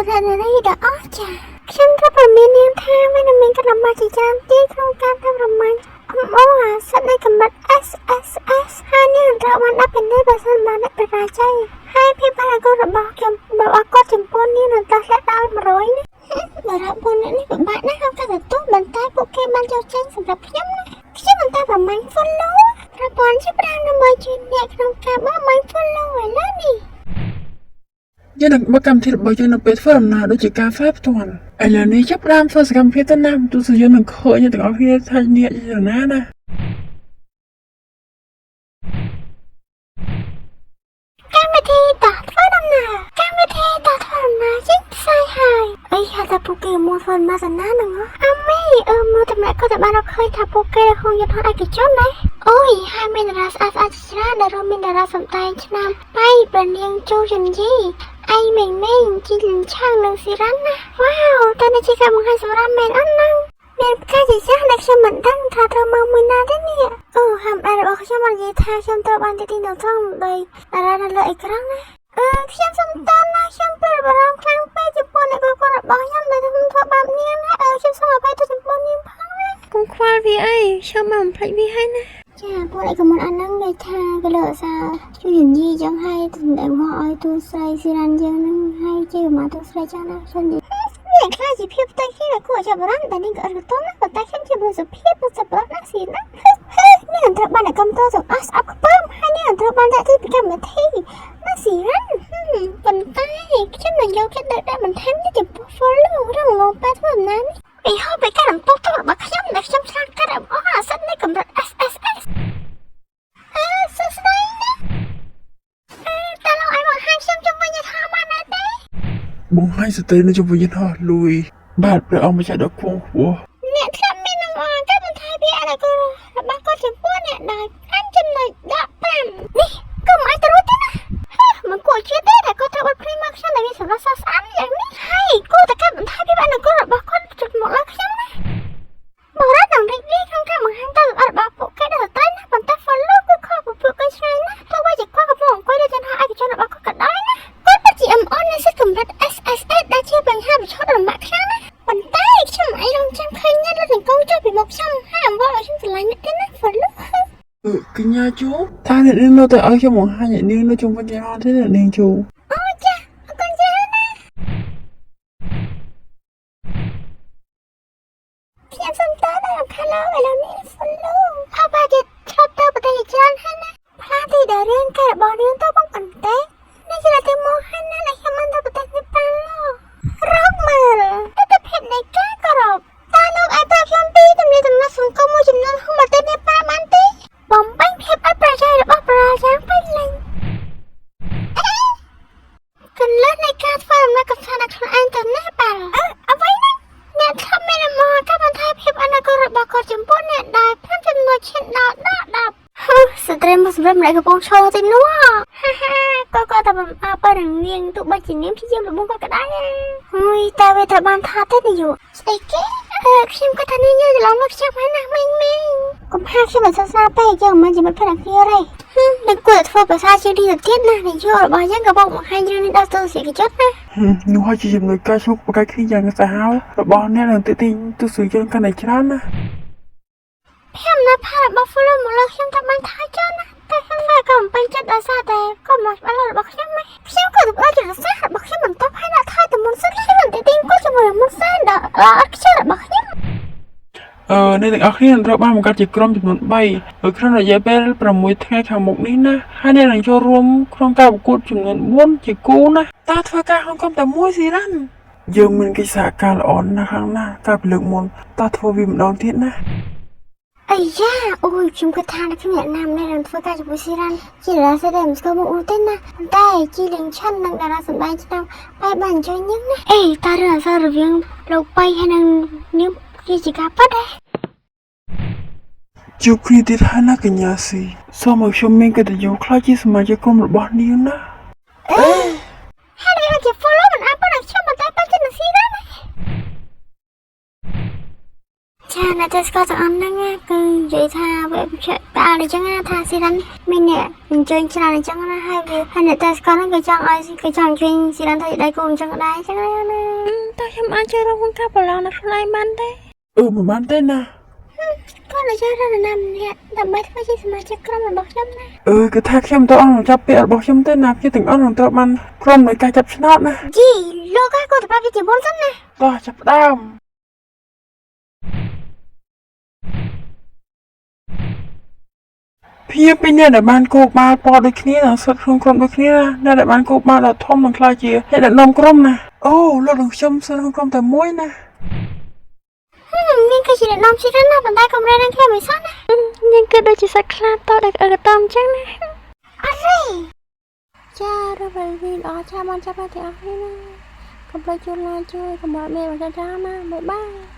រណរីដ៏អស្ចារ្យខ្ញុំក៏ប្រមាននាមថាមិនមានក្លំមកជាច្រើនទៀតក្នុងការធ្វើរមាញ់អូសិតនៃកម្រិត SSS ហើយនេះត្រូវបានដាក់ពិនិត្យបើសិនបានអ្នកបរាជ័យហើយភាពបាក់របស់គាត់ចំពោះនេះនឹងតោះលាក់ដល់100នេះបារម្ភនេះពិបាកណាស់ក្នុងការទទួលបន្តែពួកគេបានចូលចេញសម្រាប់ខ្ញុំណាខ្ញុំមិនតែប្រមាញ់ follow ប្រព័ន្ធជាប្រាំដើម្បីជួយអ្នកក្នុងការបោះមាញ់ follow ឥឡូវនេះយើងនឹងបើកម្មវិធីរបស់យើងនៅពេលធ្វើដំណើរដូចជាការផ្សាយផ្ទាល់ឥឡូវនេះចាប់ផ្ដើមធ្វើសកម្មភាពទៅណាទស្សនិកជននឹងឃើញទាំងអស់គ្នាថាអ្នកជាណាកម្មវិធីតធ្វើដំណើរចេញផ្សាយហើយអីថាពួកគេមកធ្វើមកសនានឹងអាមីមើលតម្លៃក៏តែបានឃើញថាពួកគេក្នុងយន្តហោះឯកជនដែរអូយហើយមានតារាស្អាតច្រើនដែលរួមមានតារាសម្ដែងឆ្នាំប៉ៃប្រនាងជូចិនយីអៃមេងជីលិនឆាងនិងស៊ីរ៉ាន់ណាវ៉ាវតើនេះជាការបង្ហាញសម្រាប់មែនអត់ហ្នឹងមានការជាចាស់ដែលខ្ញុំមិនដឹងថាត្រូវមកមួយណាទេនេះហាមដែររបស់ខ្ញុំបាននិយាយថាខ្ញុំត្រូវបានទីនៅត្រង់ដោយតារានៅលើអេក្រង់ណាខ្ញុំសុំតើណាខ្ញុំព្រួយបារម្ភខ្លាំងពេកចំពោះអ្នកគ្រប់គ្រងរបស់ខ្ញុំដែលធ្វើបែបនេះណាខ្ញុំសូមអភ័យទោសចំពោះនាងផងណាកុំខ្វល់វាអីខ្ញុំមិនភ្លេចវាហើយណាចាពួកឯកមុនអានឹងនិយាយថាគេលើសារជួយញីចឹងហើយសម្ដែងមកឲ្យទូស្រីស៊ីរ៉ាន់យើងនឹងហើយជាមកទូស្រីចឹងណាខ្ញុំនិយាយនេះខ្លាចជាភាពតែគេគួរចាប់អារម្មណ៍តែនេះក៏អត់ទៅណាប៉ុន្តែខ្ញុំជាមនុស្សភាពមិនសប្បុរសណាស៊ីណានេះអន្តរបានកម្មតទៅអស់ស្អប់ខ្ពើមហើយនេះអន្តរបានដាក់ទីពីកម្មវិធីណាស៊ីរ៉ាន់ប៉ុន្តែខ្ញុំនឹងយកចិត្តដាក់បន្ថែមទៅចំពោះ follow រងងប៉ែធ្វើដំណើរនេះពីហោពីការរំពុះទៅរបស់ខ្ញុំដែលខ្ញុំឆ្លាតកាត់អស់អាសិតនៃកម្រិត SSS សួស្ដីណាតើលោកឲ្យបង្ហាញខ្ញុំជំនួយយថាបានទេបង្ហាញស្ត្រីនៅជំនួយយន្តហោះលួយបាទព្រះអង្គម្ចាស់ដ៏ខ្ពង់ខ្ពស់អ្នកខ្លះមានការបន្ថែមពីអនាគតរបស់គាត់ចំពោះអ្នកដែលអាចចំណុច15នេះក៏មិនអាចទៅរួចទេណាមិនគួរជឿទេតែគាត់ត្រូវបាត់ព្រីមកខ្ញុំដែលមានសម្រស់ស្អាតយ៉ាងនេះហើយគួរតែការបន្ថែមពីអនាគតរបស់គាត់ជិតមកលើខ្ញុំណាបរិយានឹងរីករាយក្នុងការបង្ហាញទៅរបស់ពួកគេដល់ទៅណាប៉ុន្តែ follow គឺខុសពីពួកគេឆ្ងាយណាទោះបីជាគាត់កំពុងអង្គុយលើចន្ទះឯកជនរបស់គាត់ក៏ដោយណាគាត់ពិតជា MO នៅសិទ្ធិកម្រិត SSS ដែលជាបញ្ហាប្រឈមដល់ម៉ាក់ខ្ញុំណាប៉ុន្តែខ្ញុំអាចរងចាំឃើញអ្នករត់ចង្កូតចុះពីមុខខ្ញុំហើយអង្វរឲ្យខ្ញុំស្រឡាញ់អ្នកទេណា follow កញ្ញាជូថាអ្នកនាងនៅតែឲ្យខ្ញុំបង្ហាញអ្នកនាងនៅជុំវិញយ៉ាងទេអ្នកនាងជូអូចាអរគុណច្រើនណាខ្ញុំសុំតើដល់ខាងលើឥឡូវនេះ follow ហើយបើជាឆ្លប់ទៅប្រទេសច្រើនហើយណាផ្លាទីដែលរឿងការរបស់រឿងទៅបងប៉ុន្តែនេះជាតែមកហើយណាដែលខ្ញុំមិនទៅប្រទេសនេះប៉ាឡរកមើលទៅភាពនៃការគោរពតើលោកអាចប្រាប់ខ្ញុំពីទំនៀមទម្លាប់សង្គមមួយចំនួនក្នុងប្រទេសនេះប៉ាបានទេបំពេញភាពអប្រយោជន៍របស់ប្រជាជនពេញលេញកន្លះនៃការធ្វើដំណើរកំសាន្តដល់ខ្លួនឯងទៅណាប៉ាអ្វីណាអ្នកខ្លះមានមកការបន្ថែមភាពអនាគតរបស់គាត់ចំពោះអ្នកដែលព្រមចំណុចឈានដល់10ស្ត្រីមកសម្រាប់ម្លេចកំពុងឈរទៅនោះគាត់តែបំអើបើនឹងនាងទោះបីជានាងជាលំងគាត់ក៏ដែរហើយតែវាត្រូវបានថាទេនាយកស្អីគេខ្ញុំគាត់ថានាងច្រឡំមកខ្ញុំហើយណាមីងកុំហាខ្ញុំមិនសរសើរពេកយើងមិនជាមិត្តភក្តិគ្នាទេនឹងគួរធ្វើភាសាជាទីទៅទៀតណានាយករបស់យើងក៏បងបង្ហាញរឿងនេះដល់ទស្សនិកជនណានោះហើយជាចំណុចការជួបប្រកែកគ្នាយ៉ាងសាហាវរបស់អ្នកនឹងទីទស្សនិកជនកាន់តែច្រើនណាខ្ញុំនៅផារបស់ follow មកលើខ្ញុំតែបានថាចាណាតែខ្ញុំតែក៏មិនពេញចិត្តដោយសារតែក៏មកបាល់របស់ខ្ញុំណាខ្ញុំក៏ទៅដល់ចិត្តសាស្ត្ររបស់ខ្ញុំមិនតបឲ្យដាក់ថយទៅមុនសិនខ្ញុំទីគាត់ជាមួយមុនសិនដល់អត់ខ្ជិលរបស់ខ្ញុំអ្នកទាំងអស់គ្នាត្រូវបានបង្កើតជាក្រុមចំនួន3នៅក្នុងរយៈពេល6ថ្ងៃខាងមុខនេះណាហើយអ្នកនឹងចូលរួមក្នុងការប្រកួតចំនួន4ជាគូណាតើធ្វើការក្នុងក្រុមតែមួយស៊ីរ៉ាន់យើងមានកិច្ចសហការល្អណាស់ខាងណាកាលពីលើកមុនតើធ្វើវាម្ដងទៀតណាអាយ៉ាអូយខ្ញុំគិតថាខ្ញុំអ្នកណាម្នាក់នឹងធ្វើការជាមួយស៊ីរ៉ាន់ជាតារាស្រីមិនស្គាល់មុខនោះទេណាប៉ុន្តែជីលីងឆាន់និងតារាសម្ដែងឆ្នាំបែបបានអញ្ជើញញឹងណាអេតើរឿងអសររវាងលោកប៉ៃហើយនិងនាងជាការប៉ាត់ដែរជួបគ្នាទៀតហើយណាកញ្ញាស៊ីសូមឲ្យខ្ញុំមានកិត្តិយសខ្លាចជាសមាជិកក្រុមរបស់នាងណាហើយវាជា follow មិនអត់ប៉ុន្តែខ្ញុំមិនតែប៉ាត់ជាស៊ីរ៉ាន់ចាអ្នក អ្នកតែស្គាល់ទាំងអស់ហ្នឹងគឺនិយាយថាវាផ្អើលអញ្ចឹងណាថាស៊ីរ៉ាន់មានអ្នកអញ្ជើញច្រើនអញ្ចឹងណាហើយអ្នកតែស្គាល់ហ្នឹងគឺចង់ឲ្យគឺចង់អញ្ជើញស៊ីរ៉ាន់ទៅដៃគូអញ្ចឹងដែរអញ្ចឹងណាតើខ្ញុំអាចចូលរួមក្នុងការប្រឡងនៅខ្លួនឯងបានទេ មិនបានទេណា គាត់នៅចូលរណាម្នាក់ដើម្បីធ្វើជាសមាជិកក្រុមរបស់ខ្ញុំណា គឺថាខ្ញុំទៅអស់ចាប់ពាក្យរបស់ខ្ញុំទេណាខ្ញុំទាំងអស់នឹងត្រូវបានក្រុមនៃការចាប់ឆ្នោតណា ជីលោកក៏គាត់ទៅប្រាប់ជាមុនសិនណា តោះចាប់ផ្ដើមភាពពីអ្នកដែលបានគោកបាល់ពណ៌ដូចគ្នានិងសិតក្នុងក្រុមដូចគ្នាអ្នកដែលបានគោកបាល់ដ៏ធំនឹងខ្លាចជាអ្នកដឹកនាំក្រុមណាអូលោកនឹងខ្ញុំសិនក្នុងក្រុមតែមួយណា នាងគឺជាអ្នកនាំជីរ៉ាន់ណាប៉ុន្តែកុំរើនឹងខ្ញុំមិនសោះណានាងគឺដូចជាសាច់ខ្លាតតដែលអឺតំអញ្ចឹងណាអត់ទេចារបស់វីល្អចាបានចាប់តែទាំងអស់គ្នាណាកុំភ្លេចជួយ like ជួយកុំអត់មានបន្តតាមណាបាយបាយ